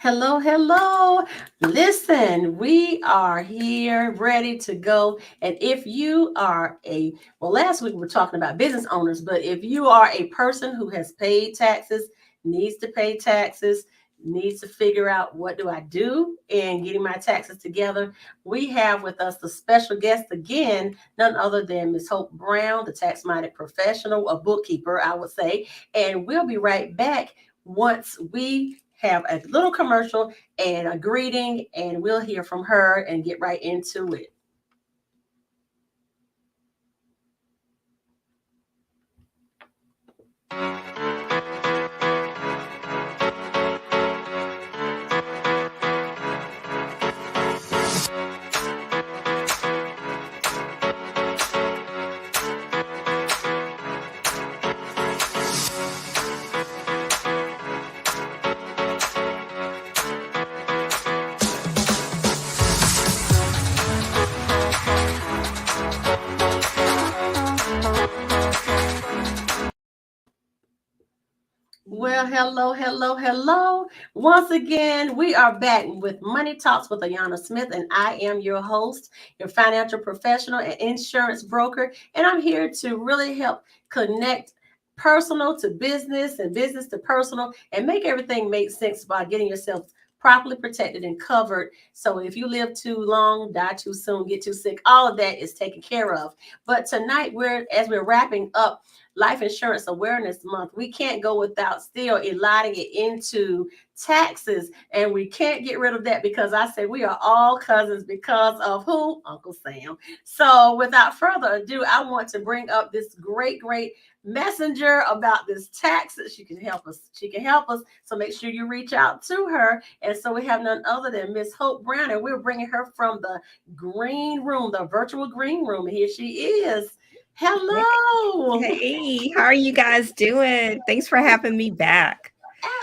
Hello, hello. Listen, we are here ready to go. And if you are last week we were talking about business owners, but if you are a person who has paid taxes, needs to pay taxes, needs to figure out what do I do in getting my taxes together, we have with us the special guest again, none other than Miss Hope Brown, the tax-minded professional, a bookkeeper, I would say. And we'll be right back once we have a little commercial and a greeting, and we'll hear from her and get right into it. Well, hello, hello, hello. Once again, we are back with Money Talks with Ayanna Smith, and I am your host, your financial professional and insurance broker. And I'm here to really help connect personal to business and business to personal and make everything make sense by getting yourself properly protected and covered. So if you live too long, die too soon, get too sick, all of that is taken care of. But tonight, as we're wrapping up Life Insurance Awareness Month, we can't go without still allotting it into taxes. And we can't get rid of that because I say we are all cousins because of who? Uncle Sam. So without further ado, I want to bring up this great messenger about this taxes. She can help us. She can help us. So make sure you reach out to her. And so we have none other than Miss Hope Brown, and we're bringing her from the green room, the virtual green room. And here she is. Hello. Hey, how are you guys doing? Thanks for having me back.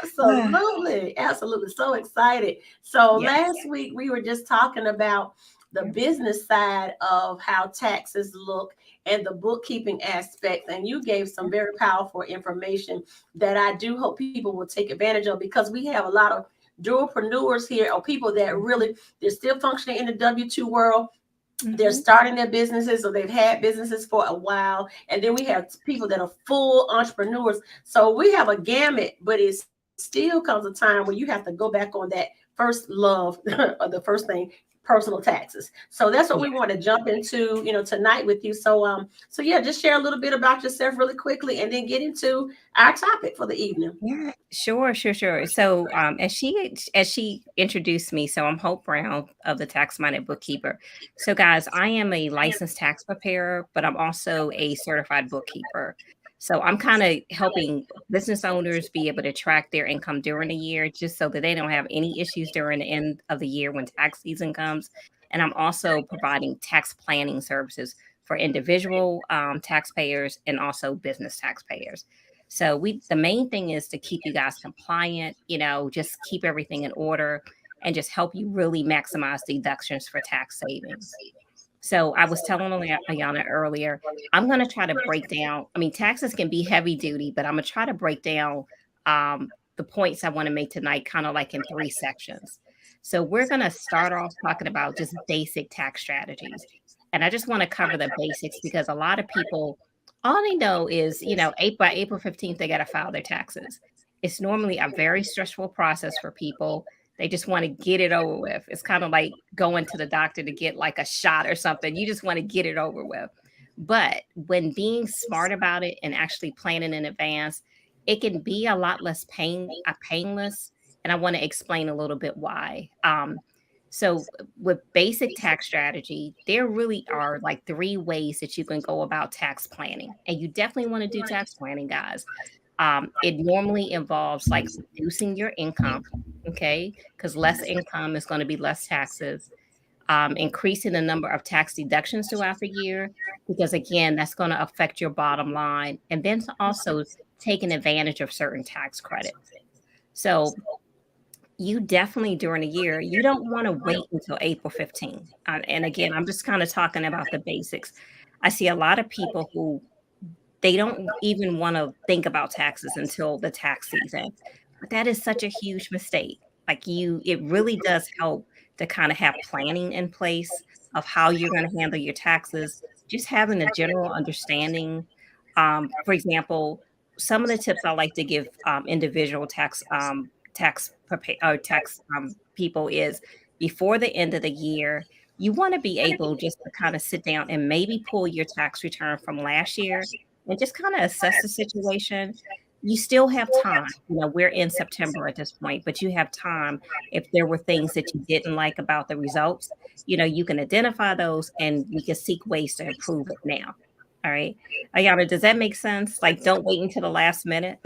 Absolutely. Absolutely. So excited. So Yes. last week we were just talking about the business side of how taxes look and the bookkeeping aspects. And you gave some very powerful information that I do hope people will take advantage of because we have a lot of dualpreneurs here or people that really, they're still functioning in the W-2 world. They're starting their businesses or they've had businesses for a while. And then we have people that are full entrepreneurs. So we have a gamut, but it still comes a time when you have to go back on that first love or the first thing, personal taxes. So that's what we Yeah. want to jump into, tonight with you. So yeah, just share a little bit about yourself really quickly and then get into our topic for the evening. Yeah, sure. So, as she introduced me, so I'm Hope Brown of the Tax Minded Bookkeeper. So, guys, I am a licensed tax preparer, but I'm also a certified bookkeeper. So, I'm kind of helping business owners be able to track their income during the year, just so that they don't have any issues during the end of the year when tax season comes. And I'm also providing tax planning services for individual taxpayers and also business taxpayers. So the main thing is to keep you guys compliant, just keep everything in order and just help you really maximize deductions for tax savings. So I was telling Ayanna earlier, I'm going to try to break down, I mean, taxes can be heavy duty, but I'm going to try to break down the points I want to make tonight, kind of like in three sections. So we're going to start off talking about just basic tax strategies. And I just want to cover the basics because a lot of people, all they know is, by April 15th, they got to file their taxes. It's normally a very stressful process for people. They just want to get it over with. It's kind of like going to the doctor to get like a shot or something. You just want to get it over with. But when being smart about it and actually planning in advance, it can be a lot less painless. And I want to explain a little bit why. So with basic tax strategy, there really are like three ways that you can go about tax planning. And you definitely want to do tax planning, guys. It normally involves like reducing your income, okay? Because less income is going to be less taxes. Increasing the number of tax deductions throughout the year, because again, that's going to affect your bottom line. And then also taking advantage of certain tax credits. So you definitely during the year, you don't want to wait until April 15th. And again, I'm just kind of talking about the basics. I see a lot of people who they don't even want to think about taxes until the tax season. But that is such a huge mistake. Like it really does help to kind of have planning in place of how you're going to handle your taxes, just having a general understanding. For example, some of the tips I like to give individual tax people is before the end of the year, you want to be able just to kind of sit down and maybe pull your tax return from last year and just kind of assess the situation. You still have time. We're in September at this point, but you have time. If there were things that you didn't like about the results, you can identify those and we can seek ways to improve it now. All right. Ayana, does that make sense? Like, don't wait until the last minute.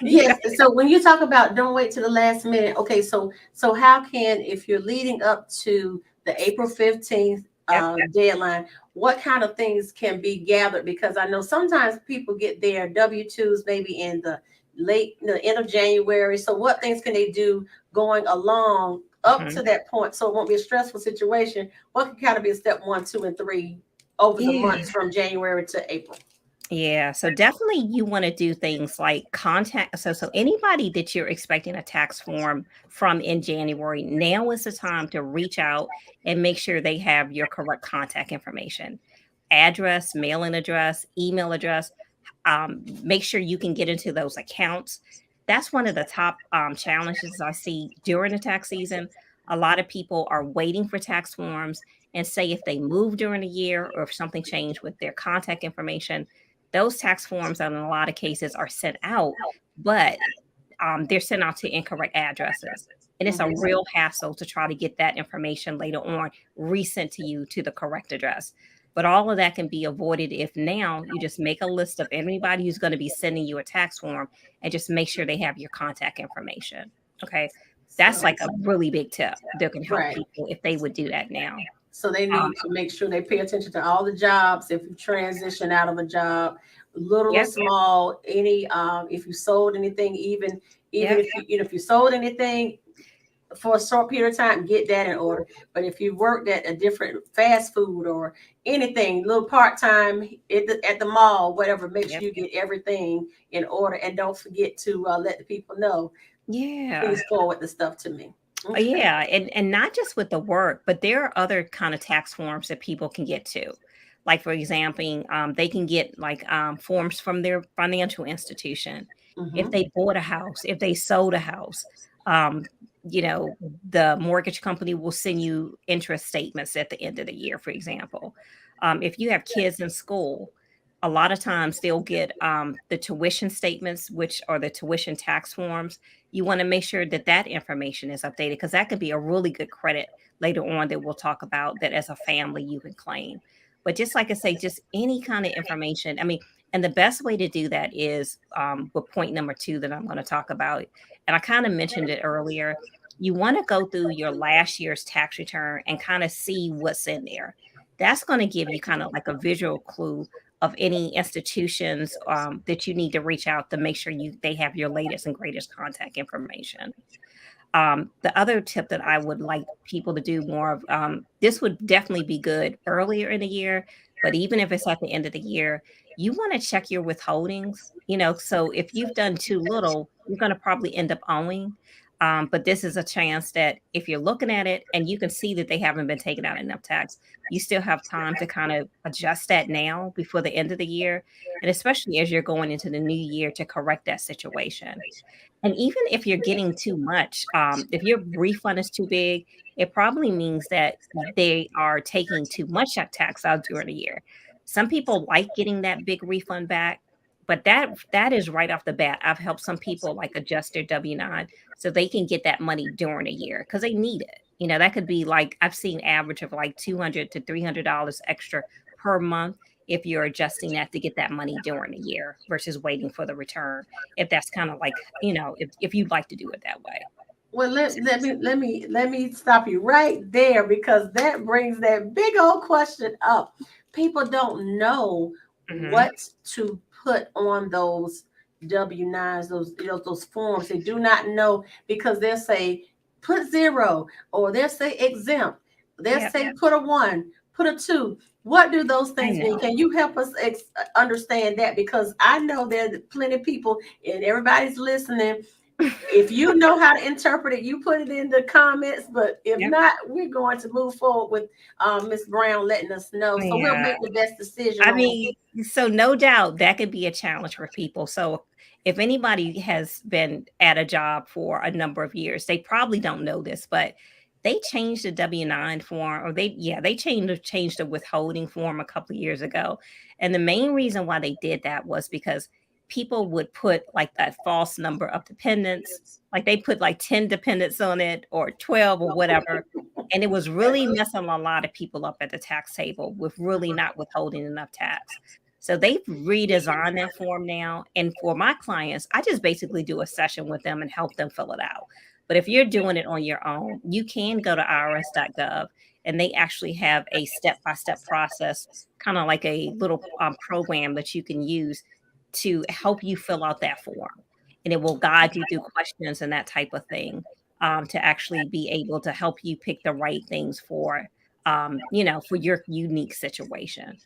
Yes. So when you talk about don't wait to the last minute, okay. So how can, if you're leading up to the April 15th Yep. deadline, what kind of things can be gathered? Because I know sometimes people get their W-2s maybe in the end of January. So what things can they do going along up Mhm. to that point so it won't be a stressful situation? What can kind of be a step 1, 2, and 3 over the Yeah. months from January to April? Yeah, so definitely you want to do things like contact. So anybody that you're expecting a tax form from in January, now is the time to reach out and make sure they have your correct contact information, address, mailing address, email address. Make sure you can get into those accounts. That's one of the top challenges I see during the tax season. A lot of people are waiting for tax forms and say if they move during the year or if something changed with their contact information, those tax forms in a lot of cases are sent out, but they're sent out to incorrect addresses. And it's a Mhm. real hassle to try to get that information later on resent to you to the correct address. But all of that can be avoided if now you just make a list of anybody who's going to be sending you a tax form and just make sure they have your contact information. Okay. That's So, like a really big tip that can help right. people if they would do that now. So they Um, need to make sure they pay attention to all the jobs. If you transition out of a job, little or yep. small, any if you sold anything, even Yep. if you sold anything for a short period of time, get that in order. But if you worked at a different fast food or anything, little part time at the mall, whatever, make sure Yep. you get everything in order, and don't forget to let the people know. Yeah. Please forward the stuff to me. Okay. Yeah, and not just with the work, but there are other kind of tax forms that people can get to. Like for example, they can get like forms from their financial institution. If Mm-hmm. they bought a house, if they sold a house, um, you know, the mortgage company will send you interest statements at the end of the year, for example. If you have kids in school, a lot of times they'll get the tuition statements, which are the tuition tax forms. You want to make sure that that information is updated because that could be a really good credit later on that we'll talk about that as a family you can claim. But just like I say, just any kind of information. I mean, and the best way to do that is with point number 2 that I'm going to talk about. And I kind of mentioned it earlier. You want to go through your last year's tax return and kind of see what's in there. That's going to give you kind of like a visual clue of any institutions that you need to reach out to make sure they have your latest and greatest contact information. The other tip that I would like people to do more of, this would definitely be good earlier in the year, but even if it's at the end of the year, you want to check your withholdings. So if you've done too little, you're going to probably end up owing. But this is a chance that if you're looking at it and you can see that they haven't been taking out enough tax, you still have time to kind of adjust that now before the end of the year. And especially as you're going into the new year to correct that situation. And even if you're getting too much, if your refund is too big, it probably means that they are taking too much tax out during the year. Some people like getting that big refund back, but that is right off the bat. I've helped some people like adjust their W-9 so they can get that money during the year because they need it. That could be like I've seen average of like $200 to $300 extra per month if you're adjusting that to get that money during the year versus waiting for the return if that's kind of like, if you'd like to do it that way. Well, let me stop you right there because that brings that big old question up. People don't know Hmm. what to put on those W-9s, those forms. They do not know because they'll say put 0 or they'll say exempt. They'll Yep. say put a 1, put a 2. What do those I things mean? know. Can you help us understand that? Because I know there are plenty of people and everybody's listening If you know how to interpret it, you put it in the comments. But if Yep. not, we're going to move forward with Miss Brown letting us know. So we'll Yeah. make the best decision I on. mean, so no doubt that could be a challenge for people. So if anybody has been at a job for a number of years, they probably don't know this, but they changed the W-9 form, or they changed the withholding form a couple of years ago. And the main reason why they did that was because people would put like that false number of dependents, like they put like 10 dependents on it or 12 or whatever. And it was really messing a lot of people up at the tax table with really not withholding enough tax. So they've redesigned that form now. And for my clients, I just basically do a session with them and help them fill it out. But if you're doing it on your own, you can go to irs.gov, and they actually have a step by step process, kind of like a little program that you can use to help you fill out that form. And it will guide you through questions and that type of thing, to actually be able to help you pick the right things for, for your unique situation.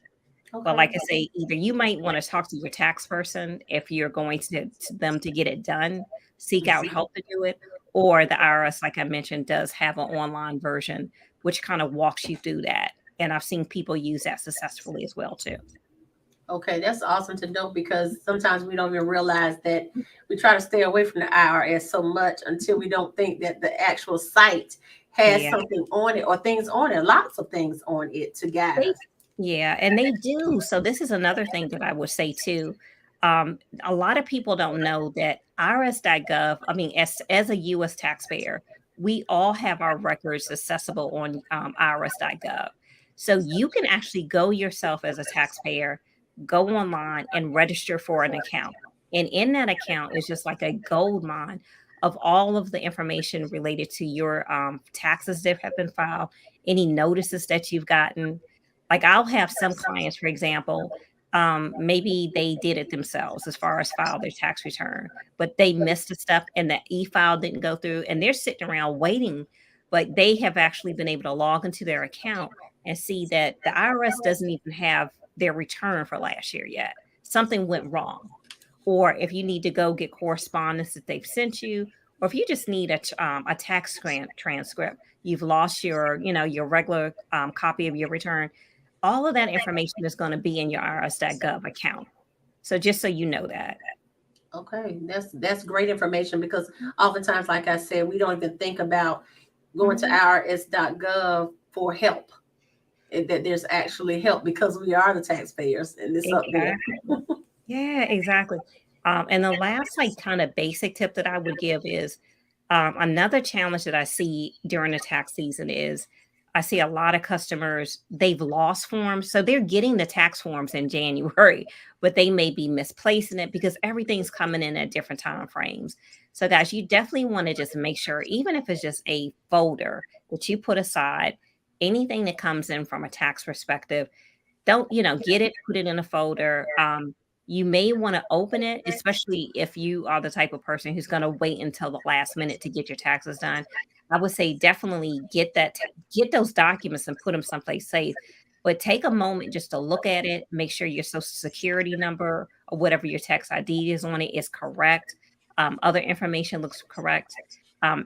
But Okay. like I say, either you might want to talk to your tax person if you're going to them to get it done, seek out help to do it, or the IRS, like I mentioned, does have an online version which kind of walks you through that. And I've seen people use that successfully as well too. Okay, that's awesome to know because sometimes we don't even realize that we try to stay away from the IRS so much until we don't think that the actual site has Yeah. something on it or things on it, lots of things on it to guide They us. Yeah, and they do. So this is another thing that I would say too. A lot of people don't know that IRS.gov, I mean, as a US taxpayer, we all have our records accessible on IRS.gov. So you can actually go yourself as a taxpayer, go online and register for an account. And in that account is just like a gold mine of all of the information related to your taxes that have been filed, any notices that you've gotten. Like I'll have some clients, for example, maybe they did it themselves as far as file their tax return, but they missed a step and the e-file didn't go through and they're sitting around waiting, but they have actually been able to log into their account and see that the IRS doesn't even have their return for last year yet. Something went wrong. Or if you need to go get correspondence that they've sent you, or if you just need a tax grant transcript, you've lost your regular copy of your return, all of that information is going to be in your irs.gov account. So just so you know that. Okay, that's great information because oftentimes, like I said, we don't even think about going to Mhm. irs.gov for help. That there's actually help because we are the taxpayers and it's up there. Exactly. Yeah, exactly. And the last like kind of basic tip that I would give is, another challenge that I see during the tax season is I see a lot of customers, they've lost forms. So they're getting the tax forms in January, but they may be misplacing it because everything's coming in at different time frames. So guys, you definitely want to just make sure, even if it's just a folder that you put aside, anything that comes in from a tax perspective, don't, get it, put it in a folder. You may want to open it, especially if you are the type of person who's going to wait until the last minute to get your taxes done. I would say definitely get those documents and put them someplace safe. But take a moment just to look at it, make sure your social security number or whatever your tax ID is on it is correct. Other information looks correct.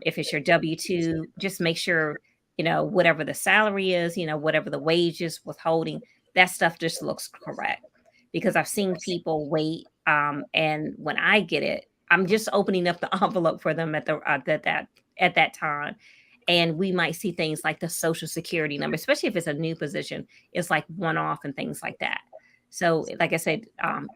If it's your W-2, just make sure, whatever the salary is, whatever the wages, withholding, that stuff just looks correct. Because I've seen people wait, and when I get it, I'm just opening up the envelope for them at that time, and we might see things like the social security number, especially if it's a new position. It's like one off and things like that. So, like I said,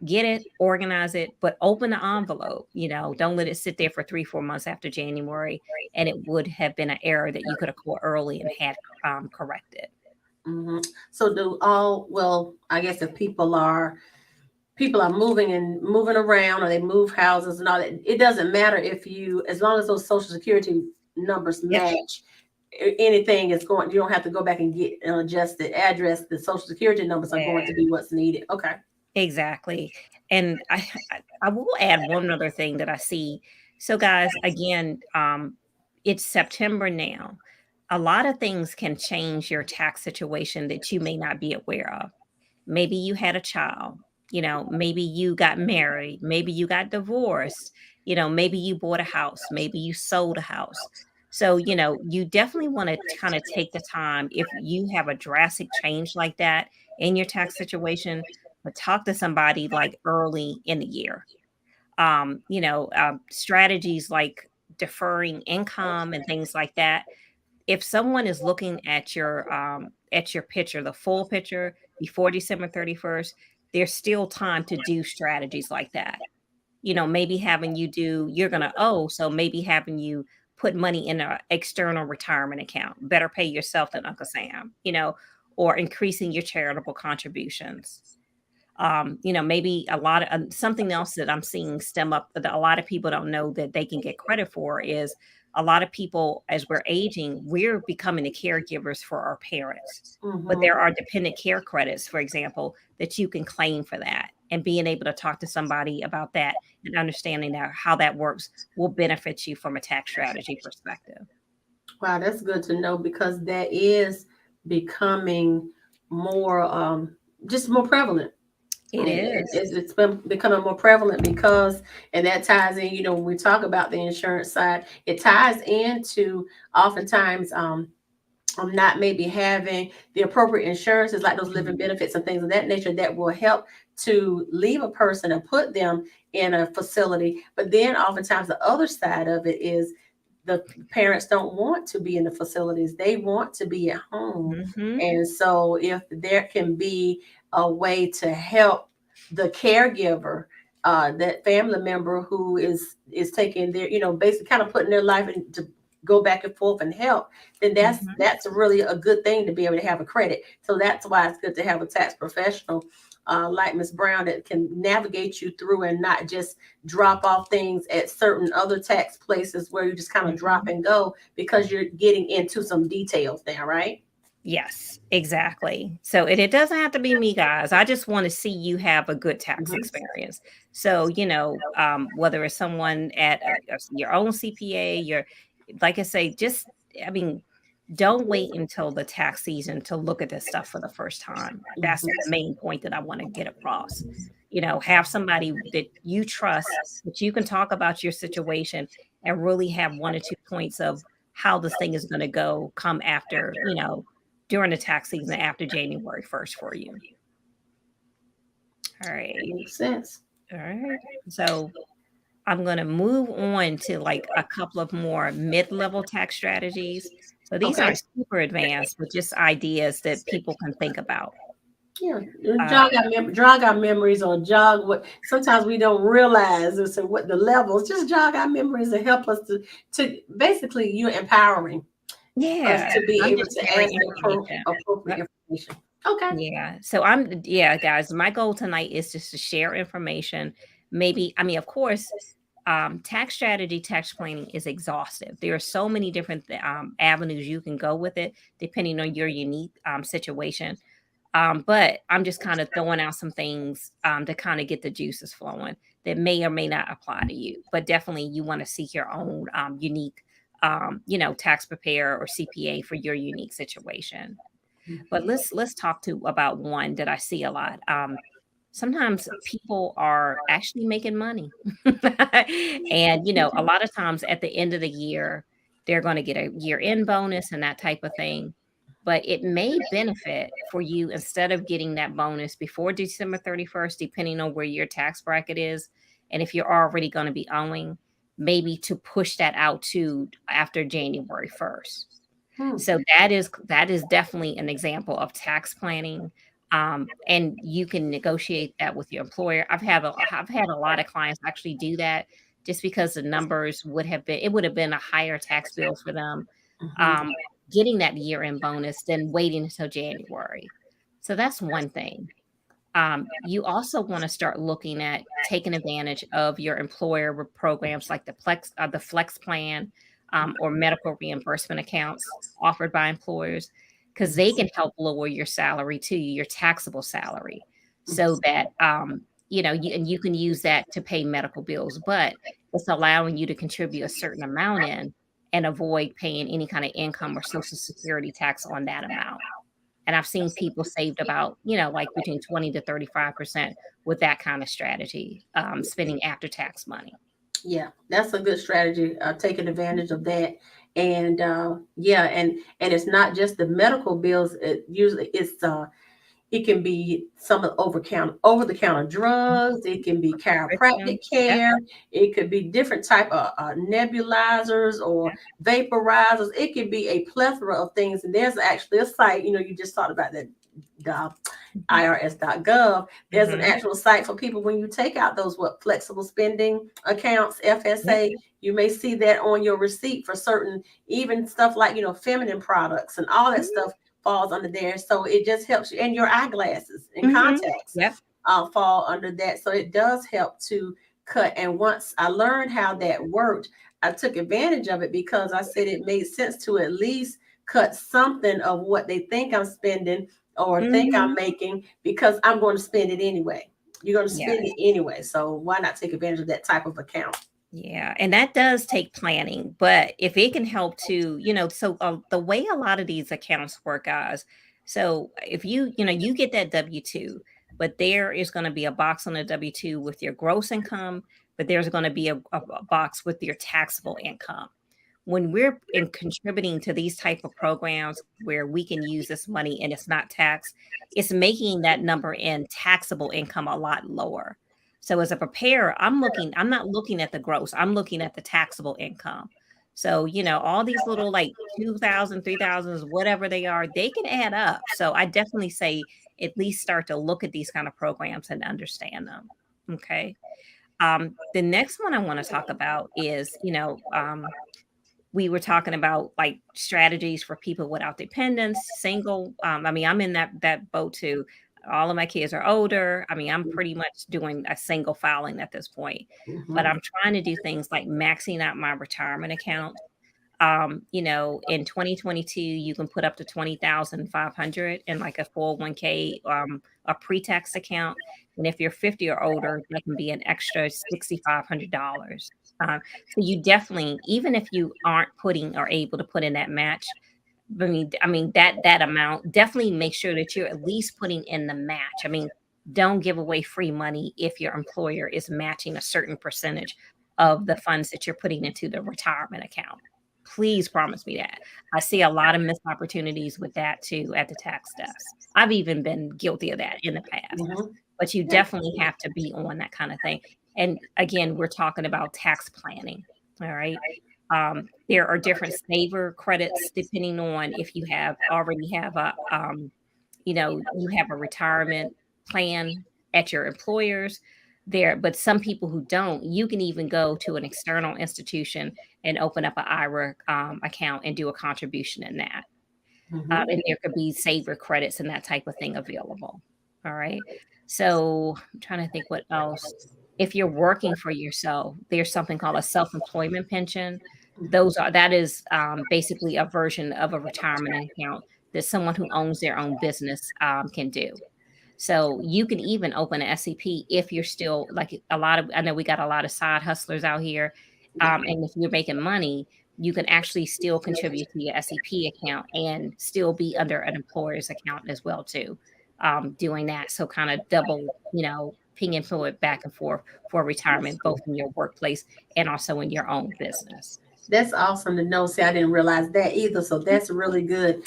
get it, organize it, but open the envelope. Don't let it sit there for 3, 4 months after January, and it would have been an error that you could have caught early and had corrected. Hmm. So well, I guess if people are moving and moving around or they move houses and all that, it doesn't matter if as long as those social security numbers Yep. match, anything is going, you don't have to go back and get an adjusted address. The social security numbers are going Yeah. to be what's needed. Okay. Exactly. And I will add one other thing that I see. So guys, again, it's September now. A lot of things can change your tax situation that you may not be aware of. Maybe you had a child. Maybe you got married, maybe you got divorced, maybe you bought a house, maybe you sold a house. So, you definitely want to kind of take the time if you have a drastic change like that in your tax situation, but talk to somebody like early in the year. Strategies like deferring income and things like that. If someone is looking at your picture, the full picture before December 31st, there's still time to do strategies like that. Maybe having you do, you're gonna owe, so maybe having you put money in an external retirement account, better pay yourself than Uncle Sam, or increasing your charitable contributions. Maybe a lot of something else that I'm seeing stem up that a lot of people don't know that they can get credit for is a lot of people, as we're aging, we're becoming the caregivers for our parents. But Mhm. there are dependent care credits, for example, that you can claim for that. And being able to talk to somebody about that and understanding that how that works will benefit you from a tax strategy perspective. Wow, that's good to know because that is becoming more, just more prevalent. It is. It's been becoming more prevalent because, and that ties in, when we talk about the insurance side, it ties into oftentimes, not maybe having the appropriate insurances like those living Mhm. benefits and things of that nature that will help to leave a person and put them in a facility. But then oftentimes the other side of it is the parents don't want to be in the facilities. They want to be at home. Mhm. And so if there can be a way to help the caregiver, that family member who is taking their, basically kind of putting their life in to go back and forth and help, then that's Mhm. that's really a good thing to be able to have a credit. So that's why it's good to have a tax professional, like Miss Brown, that can navigate you through and not just drop off things at certain other tax places where you just kind of drop Mhm. and go because you're getting into some details there, right? Yes, exactly. So it doesn't have to be me, guys. I just want to see you have a good tax Mhm. experience. So, whether it's someone at your own CPA, like I say, I mean, don't wait until the tax season to look at this stuff for the first time. That's the Mhm. main point that I want to get across. Have somebody that you trust, that you can talk about your situation and really have one or two points of how this thing is going to go come after, during the tax season after January 1st for you. All That right. makes sense. All right. So I'm going to move on to like a couple of more mid-level tax strategies. So these Okay. aren't super advanced, but just ideas that people can think about. Yeah, Uh, jog our memories, or jog what sometimes we don't realize is what the levels. Just jog our memories and help us to basically you're empowering us yeah, to be I'm able just to sharing ask the information. appropriate information. Okay. Yeah. So yeah, guys, my goal tonight is just to share information. Maybe, I mean, of course, tax strategy, tax planning is exhaustive. There are so many different avenues you can go with it, depending on your unique situation. But I'm just kind of throwing out some things to kind of get the juices flowing that may or may not apply to you. But definitely, you want to seek your own unique, tax preparer or CPA for your unique situation. But Mhm. let's talk to about one that I see a lot. Sometimes people are actually making money. And, a lot of times at the end of the year, they're going to get a year-end bonus and that type of thing. But it may benefit for you instead of getting that bonus before December 31st, depending on where your tax bracket is. And if you're already going to be owing, maybe to push that out to after January 1st. Hmm. So that is definitely an example of tax planning, and you can negotiate that with your employer. I've had a lot of clients actually do that just because the numbers would have been a higher tax bill for them, Mhm. um, getting that year-end bonus than waiting until January. So that's one thing. You also want to start looking at taking advantage of your employer programs like the Flex Plan, or medical reimbursement accounts offered by employers, because they can help lower your salary to your taxable salary, so that you can use that to pay medical bills, but it's allowing you to contribute a certain amount in and avoid paying any kind of income or social security tax on that amount. And I've seen people saved about, like between 20 to 35% with that kind of strategy, spending after tax money. Yeah, that's a good strategy. Taking advantage of that, and yeah, and it's not just the medical bills. It usually it can be some of over the counter drugs. It can be chiropractic Prescription. Yep. care. It could be different type of nebulizers or vaporizers. It could be a plethora of things. And there's actually a site. You just talked about that. IRS.gov, there's an Mhm. actual site for people when you take out those flexible spending accounts, Yep. FSA. You may see that on your receipt for certain, even stuff like feminine products and all that Mhm. stuff falls under there. So it just helps you, and your eyeglasses and Mhm. contacts Yep. fall under that. So it does help to cut. And once I learned how that worked, I took advantage of it because I said it made sense to at least cut something of what they think I'm spending or think I'm Mhm. making, because I'm going to spend it anyway. You're going to Yeah. spend it anyway. So why not take advantage of that type of account? Yeah, and that does take planning, but if it can help to, so the way a lot of these accounts work, guys. So if you get that W-2, but there is going to be a box on the W-2 with your gross income, but there's going to be a box with your taxable income. When we're in contributing to these type of programs where we can use this money and it's not taxed, it's making that number in taxable income a lot lower. So as a preparer, I'm not looking at the gross, I'm looking at the taxable income. So, all these little like 2,000, 3,000s, whatever they are, they can add up. So I definitely say at least start to look at these kind of programs and understand them. Okay. The next one I want to talk about is, we were talking about like strategies for people without dependents, single. I mean, I'm in that boat too. All of my kids are older. I mean, I'm pretty much doing a single filing at this point, but Mhm. I'm trying to do things like maxing out my retirement account. In 2022, you can put up to 20,500 in like a 401k, a pre-tax account. And if you're 50 or older, that can be an extra $6,500. So you definitely, even if you aren't putting or able to put in that match, I mean that amount, definitely make sure that you're at least putting in the match. I mean, don't give away free money if your employer is matching a certain percentage of the funds that you're putting into the retirement account. Please promise me that. I see a lot of missed opportunities with that too at the tax desk. I've even been guilty of that in the past. Mhm. But you definitely have to be on that kind of thing. And again, we're talking about tax planning. All right. There are different saver credits depending on if you already have you have a retirement plan at your employers there. But some people who don't, you can even go to an external institution and open up an IRA account and do a contribution in that. Mhm. And there could be saver credits and that type of thing available. All right. So I'm trying to think what else. If you're working for yourself, there's something called a self-employment pension. That is basically a version of a retirement account that someone who owns their own business can do. So you can even open an SEP if you're still like I know we got a lot of side hustlers out here. And if you're making money, you can actually still contribute to your SEP account and still be under an employer's account as well too. Doing that. So kind of double, ping and pull it back and forth for retirement, both in your workplace and also in your own business. That's awesome to know. See, I didn't realize that either. So that's really good.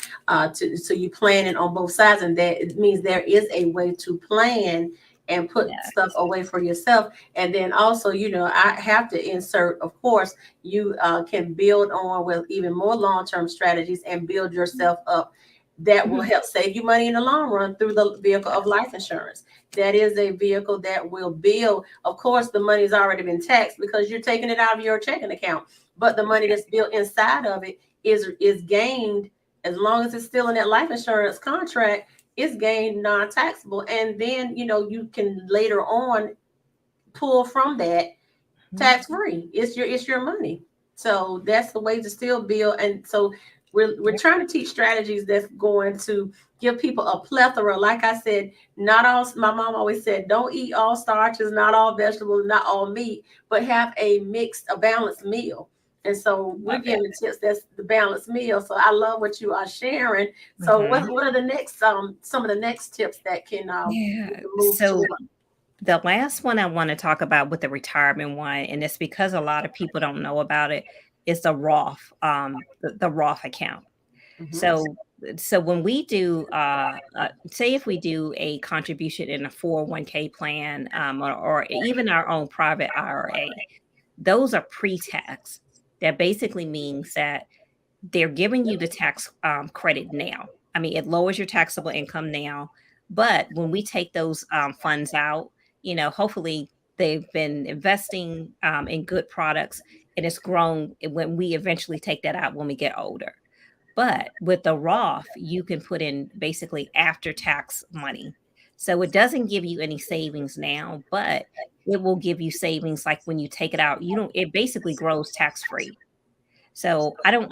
So you plan it on both sides, and that it means there is a way to plan and put Yeah. stuff away for yourself. And then also, I have to insert, of course, you can build on with even more long-term strategies and build yourself up. That will Mhm. help save you money in the long run through the vehicle of life insurance. That is a vehicle that will build. Of course, the money's already been taxed because you're taking it out of your checking account, but the money that's built inside of it is gained as long as it's still in that life insurance contract. It's gained non-taxable, and then you can later on pull from that Mhm. tax free. It's your money. So that's the way to still build. And so we're Yep. trying to teach strategies that's going to give people a plethora. Like I said, not all. My mom always said, don't eat all starches, not all vegetables, not all meat, but have a balanced meal. And so we're Love it. giving tips. That's the balanced meal. So I love what you are sharing. So Mhm. what are the next some of the next tips that can we Yeah. can move So toward? the last one I want to talk about with the retirement one, and it's because a lot of people don't know about it, is the Roth, the Roth account. Mhm. So when we do, say if we do a contribution in a 401k plan, or even our own private IRA, those are pre-tax. That basically means that they're giving you the tax credit now. I mean, it lowers your taxable income now, but when we take those funds out, hopefully they've been investing in good products and it's grown when we eventually take that out when we get older. But with the Roth, you can put in basically after tax money. So it doesn't give you any savings now, but it will give you savings like when you take it out. You don't it basically grows tax free. So I don't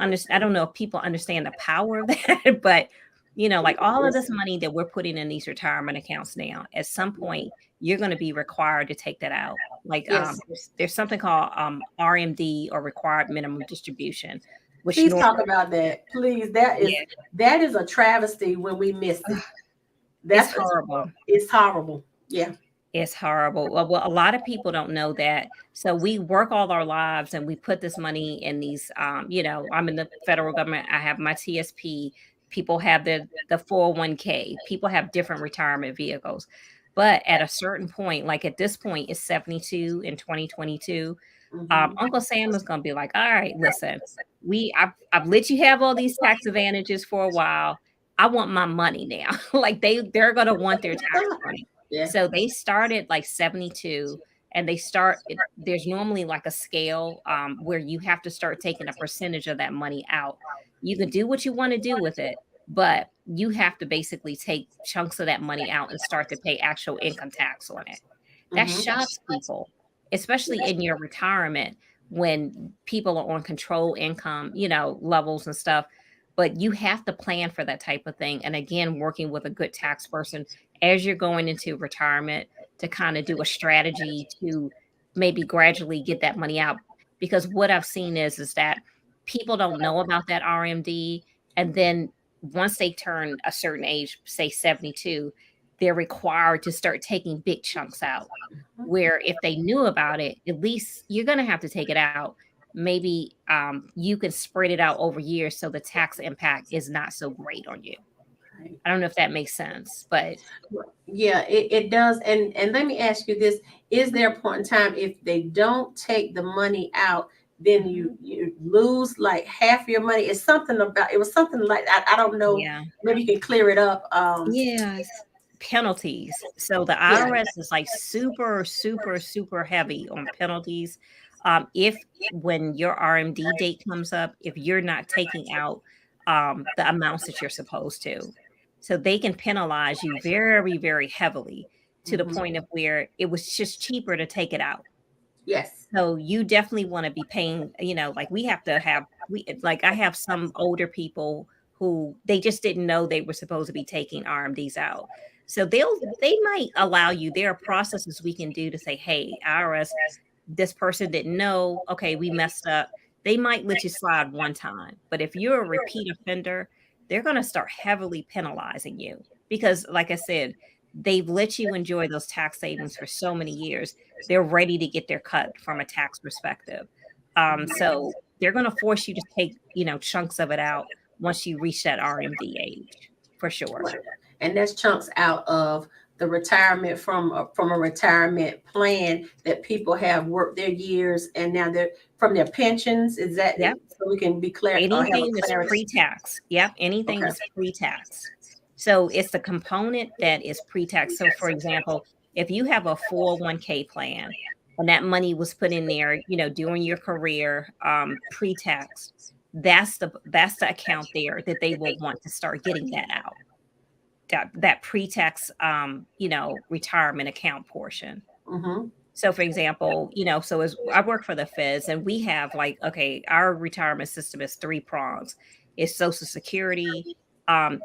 know if people understand the power of that, but like all of Yes. this money that we're putting in these retirement accounts now, at some point you're going to be required to take that out. Like Yes. there's something called RMD, or required minimum distribution, which Please normally, talk about that. Please. yeah, That is a travesty when we miss it. it's That's horrible. it's horrible. Yeah. It's horrible. Well, a lot of people don't know that. So we work all our lives and we put this money in these, I'm in the federal government. I have my TSP. People have the 401k. People have different retirement vehicles. But at a certain point, like at this point, it's 72 in 2022. Hmm. Uncle Sam is going to be like, all right, listen, I've let you have all these tax advantages for a while. I want my money now. Like they're going to want their tax money. Yeah. So they start at like 72, and there's normally like a scale where you have to start taking a percentage of that money out. You can do what you want to do with it, but you have to basically take chunks of that money out and start to pay actual income tax on it. That Hmm. shocks people, especially in your retirement when people are on control income, levels and stuff. But you have to plan for that type of thing. And again, working with a good tax person as you're going into retirement to kind of do a strategy to maybe gradually get that money out. Because what I've seen is that people don't know about that RMD. And then once they turn a certain age, say 72, they're required to start taking big chunks out. Where if they knew about it, at least you're going to have to take it out. Maybe you can spread it out over years so the tax impact is not so great on you. I don't know if that makes sense, but Yeah, it does. And let me ask you this: is there a point in time if they don't take the money out, then you lose like half your money? It's something about it was something like I don't know. yeah. Maybe you can clear it up. Yes. Penalties. So the Yeah. IRS is like super, super, super heavy on penalties. If when your RMD date comes up, if you're not taking out the amounts that you're supposed to. So they can penalize you very, very heavily to the Hmm. point of where it was just cheaper to take it out. Yes. So you definitely want to be paying, like we have to have like I have some older people who they just didn't know they were supposed to be taking RMDs out. So they might allow you. There are processes we can do to say, hey, IRS, this person didn't know. Okay, we messed up. They might let you slide one time. But if you're a repeat offender, they're going to start heavily penalizing you because, like I said, they've let you enjoy those tax savings for so many years. They're ready to get their cut from a tax perspective. So they're going to force you to take, chunks of it out once you reach that RMD age, for sure. Right. And that's chunks out of the retirement from a retirement plan that people have worked their years and now they're from their pensions. Is that Yep. so we can be clear or have a Anything that's clarity? pre-tax. Yep. Anything Okay. that's pre-tax. So it's the component that is pre-tax. So for example, if you have a 401k plan and that money was put in there, during your career, pre-tax, that's the account there that they will want to start getting that out. That pre-tax retirement account portion. Mm-hmm. So for example, so as I work for the feds and we have like, okay, our retirement system is three prongs. It's Social Security,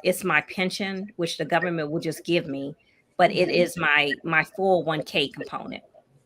it's my pension, which the government will just give me, but it is my 401k component.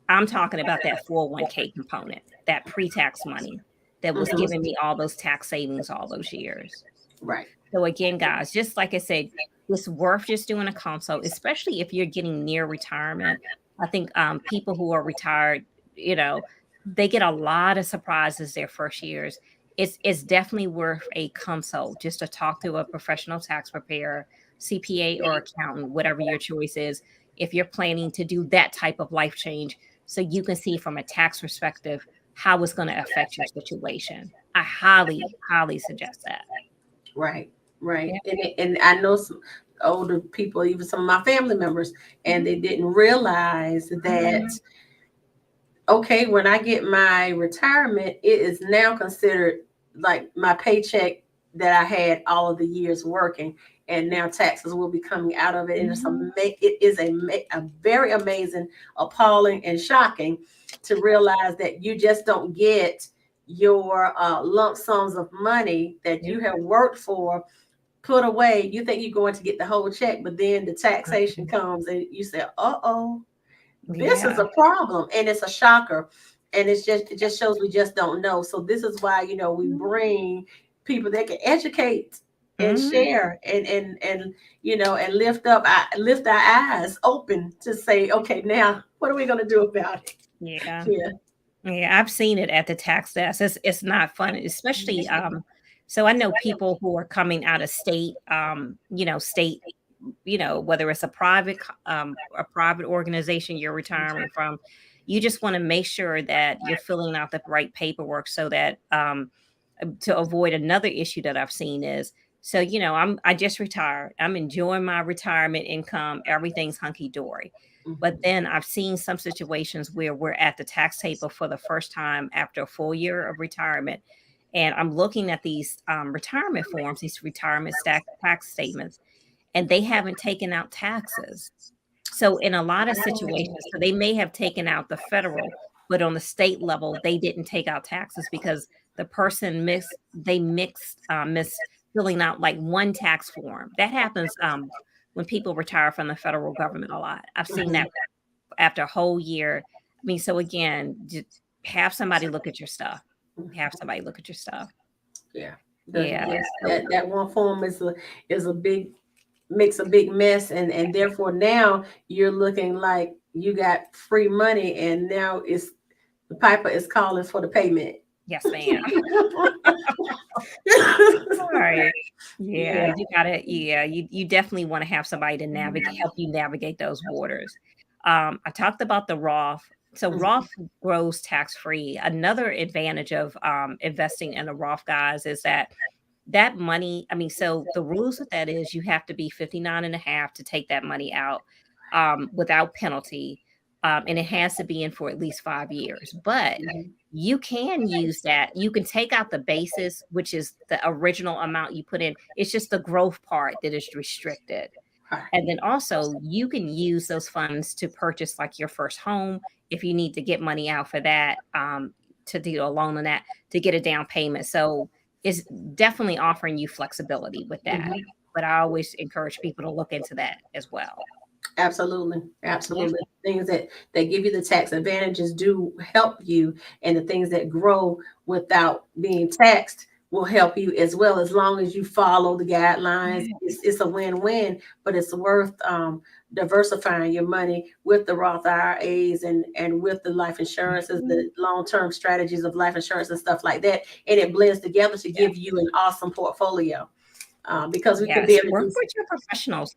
I'm talking about that 401k component, that pre-tax money that was Mhm. giving me all those tax savings all those years. Right. So again, guys, just like I said, it's worth just doing a consult, especially if you're getting near retirement. I think people who are retired, you know, they get a lot of surprises their first years. It's definitely worth a consult just to talk to a professional tax preparer, CPA or accountant, whatever your choice is, if you're planning to do that type of life change, so you can see from a tax perspective how it's going to affect your situation. I highly, highly suggest that. Right. Right. Yeah. And I know some older people, even some of my family members, and Mhm. they didn't realize that, okay, when I get my retirement, it is now considered like my paycheck that I had all of the years working, and now taxes will be coming out of it. And Mhm. it is a very amazing, appalling, and shocking to realize that you just don't get your lump sums of money that you Yep. have worked for put away. You think you're going to get the whole check, but then the taxation comes and you say, "Uh-oh, this is Yeah. a problem," and it's a shocker, and it just shows we just don't know. So this is why, we bring people that can educate and Mhm. share and lift our eyes open to say, okay, now what are we going to do about it? Yeah. Yeah. Yeah, I've seen it at the tax desk. It's not fun, especially so I know people who are coming out of state, state, whether it's a private organization you're retiring from, you just want to make sure that you're filling out the right paperwork so that to avoid another issue that I've seen is so I just retired. I'm enjoying my retirement income. Everything's hunky dory. But Mhm. then I've seen some situations where we're at the tax table for the first time after a full year of retirement. And I'm looking at these retirement forms, these retirement tax statements, and they haven't taken out taxes. So in a lot of situations, so they may have taken out the federal, but on the state level, they didn't take out taxes because the person missed filling out like one tax form. That happens when people retire from the federal government a lot. I've seen Mhm. that after a whole year. I mean, so again, just have somebody look at your stuff. Have somebody look at your stuff. Yeah. Yeah. Yes, So that one form is a big makes a big mess, and therefore now you're looking like you got free money, and now it's the piper is calling for the payment. yes, ma'am. All right. Yeah, Yeah. you gotta you definitely wanna have somebody to navigate help you navigate those waters. I talked about the Roth. So Mhm. Roth grows tax-free. Another advantage of investing in a Roth, guys, is that that money, I mean, so the rules with that is you have to be 59 and a half to take that money out without penalty. And it has to be in for at least 5 years. But Mhm. you can use that. You can take out the basis, which is the original amount you put in. It's just the growth part that is restricted. Right. And then also you can use those funds to purchase like your first home if you need to get money out for that, to do a loan on that to get a down payment. So it's definitely offering you flexibility with that. Mhm. But I always encourage people to look into that as well. Absolutely, Yeah. absolutely. Things that give you the tax advantages do help you, and the things that grow without being taxed will help you as well. As long as you follow the guidelines, Yeah. it's a win-win. But it's worth diversifying your money with the Roth IRAs and with the life insurances, Mhm. the long-term strategies of life insurance and stuff like that, and it blends together to Yeah. give you an awesome portfolio. Because we could be Yes. able to Work do. with your professionals. Mhm.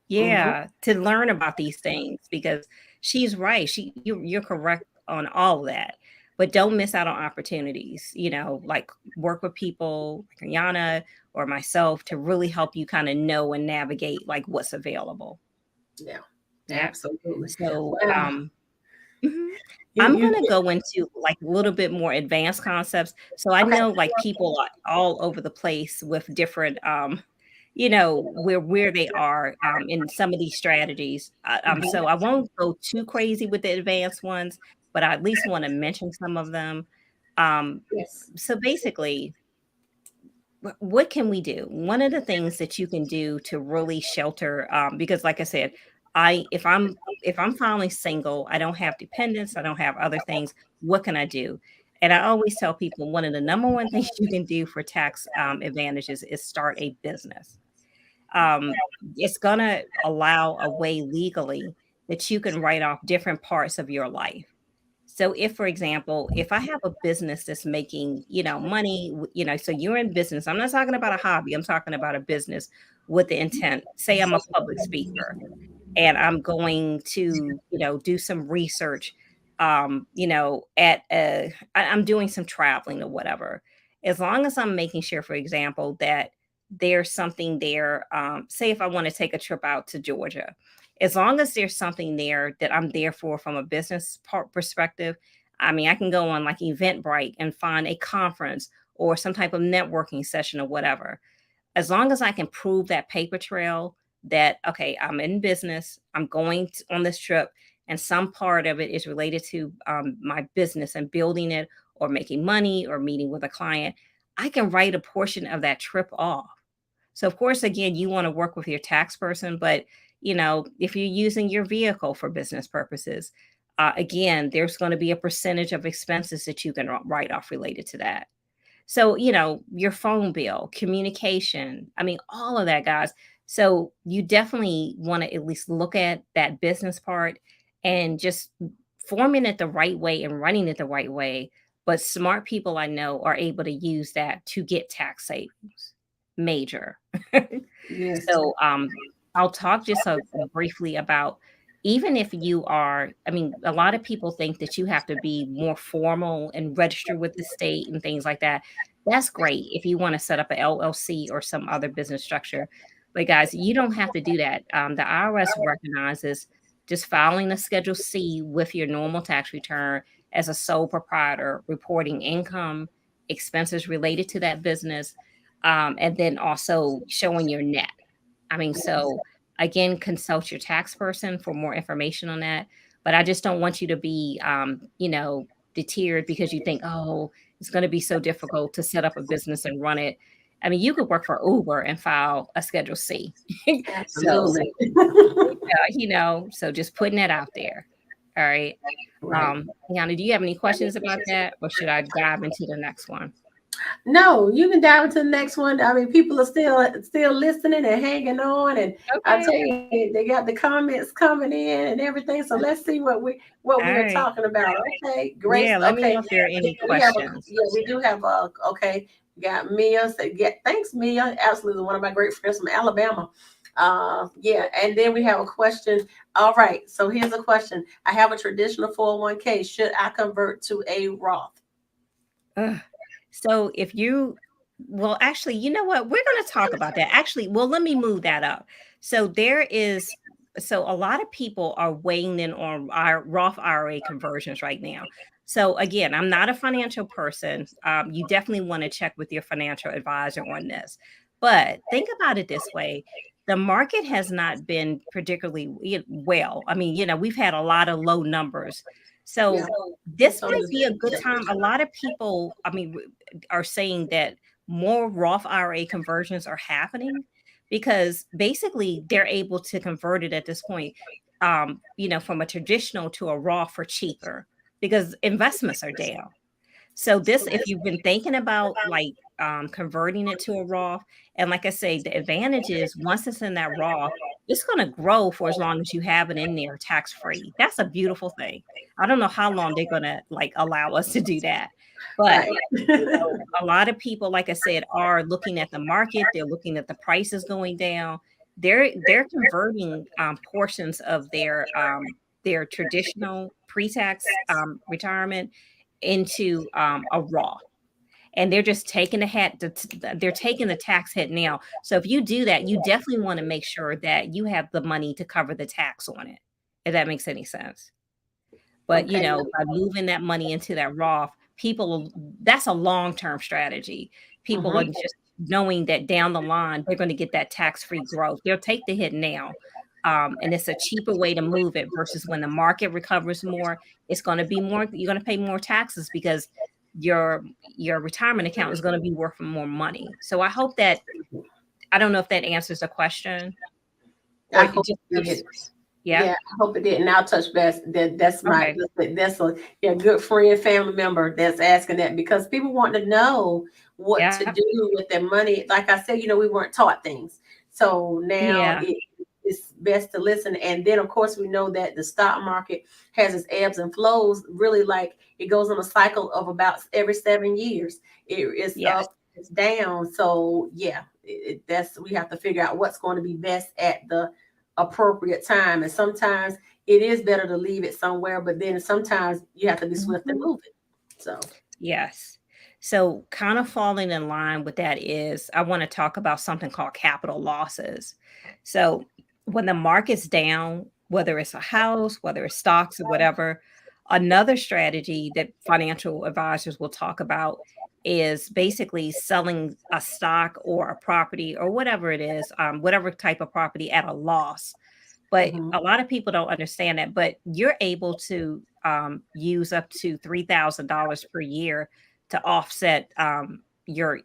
Yeah, to learn about these things because she's right. You're correct on all of that. But don't miss out on opportunities, like work with people like Ayanna or myself to really help you kind of know and navigate like what's available. Yeah, Yeah. absolutely. So Wow. mhm. I'm You gonna go into like a little bit more advanced concepts. So I okay. know like people are all over the place with different where they are in some of these strategies. So Mhm. I won't go too crazy with the advanced ones, but I at least want to mention some of them. Um, Yes. so basically, what can we do? One of the things that you can do to really shelter, because like I said, I if I'm finally single, I don't have dependents, I don't have other things. What can I do? And I always tell people one of the number one things you can do for tax advantages is start a business. Um, it's going to allow a way legally that you can write off different parts of your life. So if, for example, if I have a business that's making, money, so you're in business, I'm not talking about a hobby, I'm talking about a business with the intent. Say I'm a public speaker and I'm going to, do some research, I'm doing some traveling or whatever. As long as I'm making sure, for example, that there's something there, say if I want to take a trip out to Georgia, as long as there's something there that I'm there for from a business perspective. I mean, I can go on like Eventbrite and find a conference or some type of networking session or whatever. As long as I can prove that paper trail that, okay, I'm in business, I'm going on this trip, and some part of it is related to my business and building it or making money or meeting with a client, I can write a portion of that trip off. So, of course, again, you want to work with your tax person, but if you're using your vehicle for business purposes, again, there's going to be a percentage of expenses that you can write off related to that. So, your phone bill, communication, I mean, all of that, guys. So, you definitely want to at least look at that business part and just forming it the right way and running it the right way. But smart people I know are able to use that to get tax savings. Major. Yes. So, I'll talk just briefly about even if you are, I mean, a lot of people think that you have to be more formal and register with the state and things like that. That's great if you want to set up an LLC or some other business structure. But guys, you don't have to do that. The IRS recognizes just filing a Schedule C with your normal tax return as a sole proprietor, reporting income, expenses related to that business, and then also showing your net. I mean, so again, consult your tax person for more information on that. But I just don't want you to be, deterred because you think, oh, it's going to be so difficult to set up a business and run it. I mean, you could work for Uber and file a Schedule C. So, Absolutely. so just putting that out there. All right. Right. Ayanna, do you have any questions about that, or should I dive into the next one? No, you can dive into the next one. I mean, people are still listening and hanging on, and I Okay. tell you, they got the comments coming in and everything. So let's see what All we are right. talking about. Okay, Grace. Yeah. Let me Okay, know if there are any we have a questions. we do have a okay. We got Mia said, yeah, thanks Mia. Absolutely, one of my great friends from Alabama. Yeah, and then we have a question. All right, so here's a question. I have a traditional 401k. Should I convert to a Roth? Ugh. So if you, well, actually, you know what? We're going to talk about that. Actually, well, let me move that up. So so a lot of people are weighing in on our Roth IRA conversions right now. So again, I'm not a financial person. You definitely want to check with your financial advisor on this. But think about it this way. The market has not been particularly well. I mean, we've had a lot of low numbers. Yeah. So this might be a good time. A lot of people, I mean, are saying that more Roth IRA conversions are happening because basically they're able to convert it at this point, from a traditional to a Roth for cheaper because investments are down. So this, if you've been thinking about like converting it to a Roth, and like I say, the advantage is once it's in that Roth, it's going to grow for as long as you have it in there tax free. That's a beautiful thing. I don't know how long they're going to like allow us to do that, but Right. a lot of people, like I said, are looking at the market. They're looking at the prices going down. They're converting portions of their traditional pre-tax retirement into a Roth, and they're just taking they're taking the tax hit now. So if you do that, you definitely want to make sure that you have the money to cover the tax on it, if that makes any sense. But Okay. by moving that money into that Roth, that's a long-term strategy. People are Mhm. just knowing that down the line they're going to get that tax-free growth. They'll take the hit now. And it's a cheaper way to move it versus when the market recovers more, it's going to be more, you're going to pay more taxes because your retirement account is going to be worth more money. So I don't know if that answers the question, or I it hope just you gives did. Yeah. Yeah, I hope it didn't. I'll touch base. That's my Okay. that's a good friend, family member that's asking that because people want to know what to Yeah. do with their money. Like I said, we weren't taught things, so now Yeah. it's best to listen. And then, of course, we know that the stock market has its ebbs and flows. Really, like it goes on a cycle of about every 7 years. It's Yes. up, it's down. So yeah, that's we have to figure out what's going to be best at the appropriate time. And sometimes it is better to leave it somewhere, but then sometimes you have to be swift and Mhm. move it. So, Yes. So, kind of falling in line with that is I want to talk about something called capital losses. So, when the market's down, whether it's a house, whether it's stocks or whatever, another strategy that financial advisors will talk about is basically selling a stock or a property or whatever it is, whatever type of property at a loss. But mhm, a lot of people don't understand that. But you're able to use up to $3,000 per year to offset your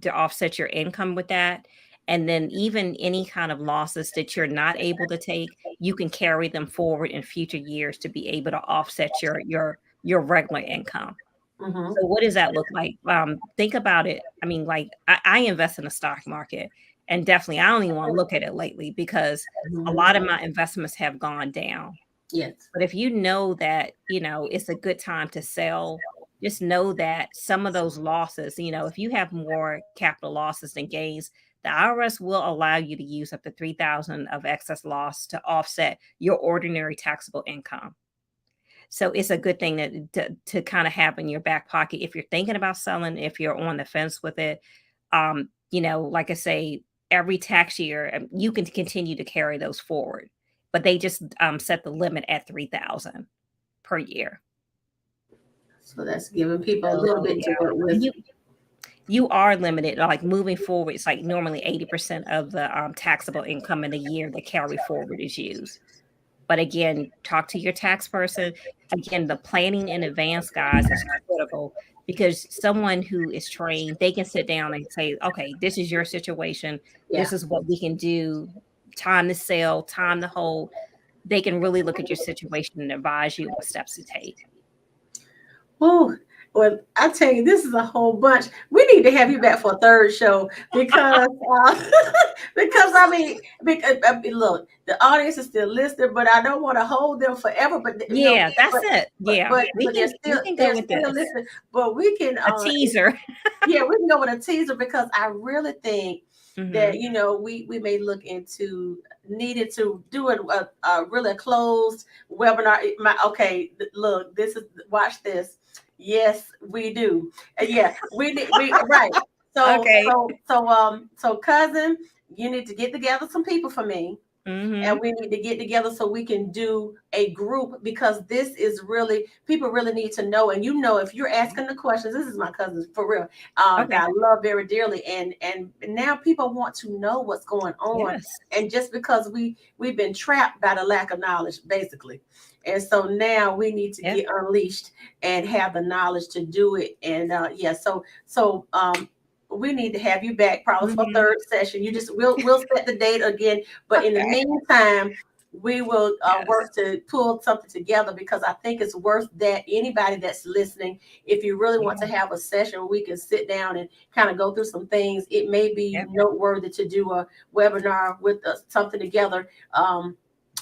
to offset your income with that. And then even any kind of losses that you're not able to take, you can carry them forward in future years to be able to offset your regular income. mhm, So what does that look like? Think about it. I mean, like I invest in the stock market, and definitely I don't even want to look at it lately because a mhm. lot of my investments have gone down. Yes. But if you know that, it's a good time to sell, just know that some of those losses, if you have more capital losses than gains, the IRS will allow you to use up to 3,000 of excess loss to offset your ordinary taxable income. So it's a good thing to kind of have in your back pocket if you're thinking about selling, if you're on the fence with it. Like I say, every tax year you can continue to carry those forward, but they just set the limit at 3,000 per year. So that's giving people a So little bit yeah, to work and with. you are limited. Like moving forward, it's like normally 80% of the taxable income in a year that carry forward is used. But again, talk to your tax person. Again, the planning in advance, guys, is critical because someone who is trained, they can sit down and say, okay, this is your situation. Yeah. This is what we can do. Time to sell, time to hold. They can really look at your situation and advise you what steps to take. Oh, well, I tell you, this is a whole bunch. We need to have you back for a third show because, because I mean, look, the audience is still listening, but I don't want to hold them forever. But Yeah, that's but it. Yeah, we but they're can we still can go they're with still this. listening. But we can, A teaser. yeah, we can go with a teaser because I really think that Hmm. we may look into needed to do a really closed webinar. Okay, look, this is watch this. Yes, we do. Yeah, we right. Okay. So cousin, you need to get together some people for me, and Hmm. we need to get together so we can do a group because this is really people really need to know. And if you're asking the questions, this is my cousin for real, Okay. that I love very dearly, and now people want to know what's going on, Yes. and just because we've been trapped by the lack of knowledge, basically. And so now we need to Yeah. get unleashed and have the knowledge to do it. And yeah, so we need to have you back probably for Hmm. third session. We'll set the date again, but in the Okay. meantime, we will Yes. work to pull something together because I think it's worth that. Anybody that's listening, if you really want Yeah. to have a session where we can sit down and kind of go through some things, it may be Yep. noteworthy to do a webinar with something together.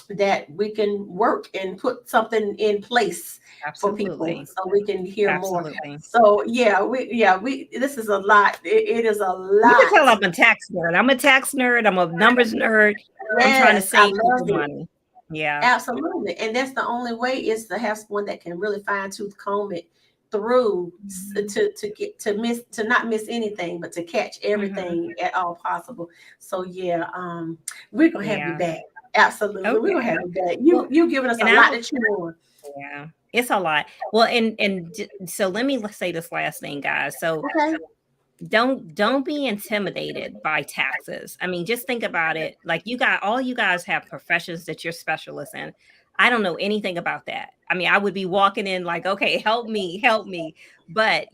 That we can work and put something in place for people Absolutely. so we can hear more. Absolutely. So we this is a lot. It is a You can lot. tell I'm a tax nerd. I'm a tax nerd. I'm a numbers nerd. I'm trying to Yes, I save love people it. money. Yeah. Absolutely. And that's the only way is to have someone that can really fine tooth comb it through Mhm. to not miss anything, but to catch Mhm. everything at all possible. So yeah, we're gonna have you Yeah. back. Absolutely. We're gonna Okay. have you back. Well, You've given us a and lot I to chew on. yeah, it's a lot. Well, so let me say this last thing, guys. So Okay. don't be intimidated by taxes. I mean, just think about it. Like you guys have professions that you're specialists in. I don't know anything about that. I mean, I would be walking in like, okay, help me, help me. But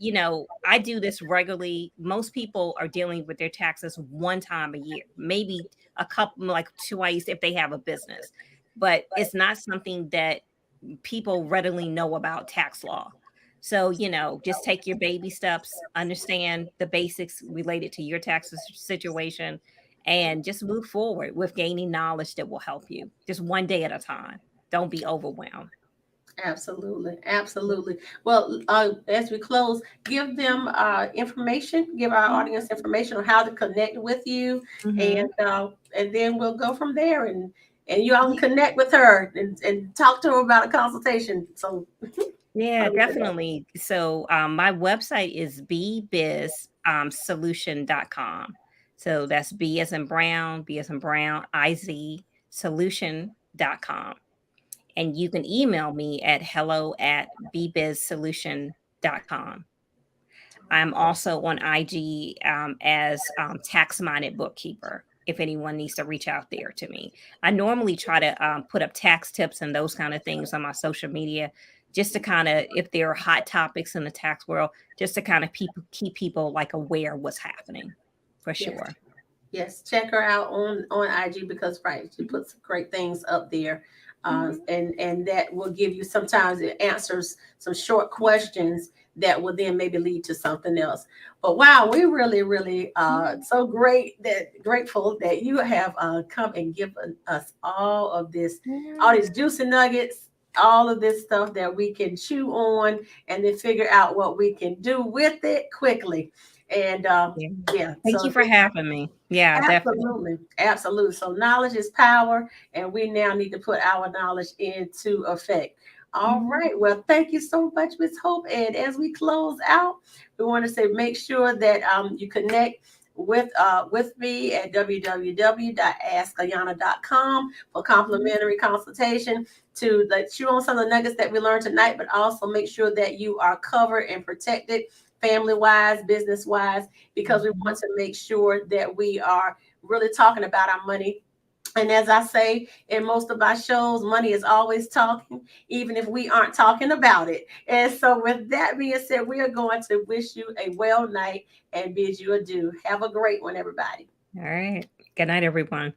I do this regularly. Most people are dealing with their taxes one time a year, maybe a couple, like twice if they have a business. but it's not something that people readily know about tax law. So, just take your baby steps, understand the basics related to your tax situation, and just move forward with gaining knowledge that will help you just one day at a time. Don't be overwhelmed. Absolutely, absolutely. Well, as we close, give them information, give our audience information on how to connect with you, Mm-hmm. and then we'll go from there. And you all can connect with her and talk to her about a consultation. So, Yeah, definitely. So my website is bbizsolution.com. So that's B as in Brown, B as in Brown, IZ solution.com. And you can email me at hello@bbizsolution.com. I'm also on IG as Tax Minded Bookkeeper. If anyone needs to reach out there to me, I normally try to put up tax tips and those kind of things on my social media, just to kind of, if there are hot topics in the tax world, just to kind of keep people like aware of what's happening, for yes. sure. Yes, check her out on IG because right, she puts great things up there, and that will give you sometimes it answers some short questions that will then maybe lead to something else. But wow, we really, really so grateful that you have come and given us all these juicy nuggets. All of this stuff that we can chew on and then figure out what we can do with it quickly. And Yeah. yeah, Thank you so for having me. Yeah, definitely. absolutely, absolutely. So knowledge is power, and we now need to put our knowledge into effect. All Mhm. right. Well, thank you so much, Miss Hope. And as we close out, we want to say make sure that you connect with me at www.askayanna.com for complimentary consultation to let you on some of the nuggets that we learned tonight, but also make sure that you are covered and protected family wise, business wise, because we want to make sure that we are really talking about our money. And as I say in most of our shows, money is always talking, even if we aren't talking about it. And so, with that being said, we are going to wish you a well night and bid you adieu. Have a great one, everybody. All right. Good night, everyone.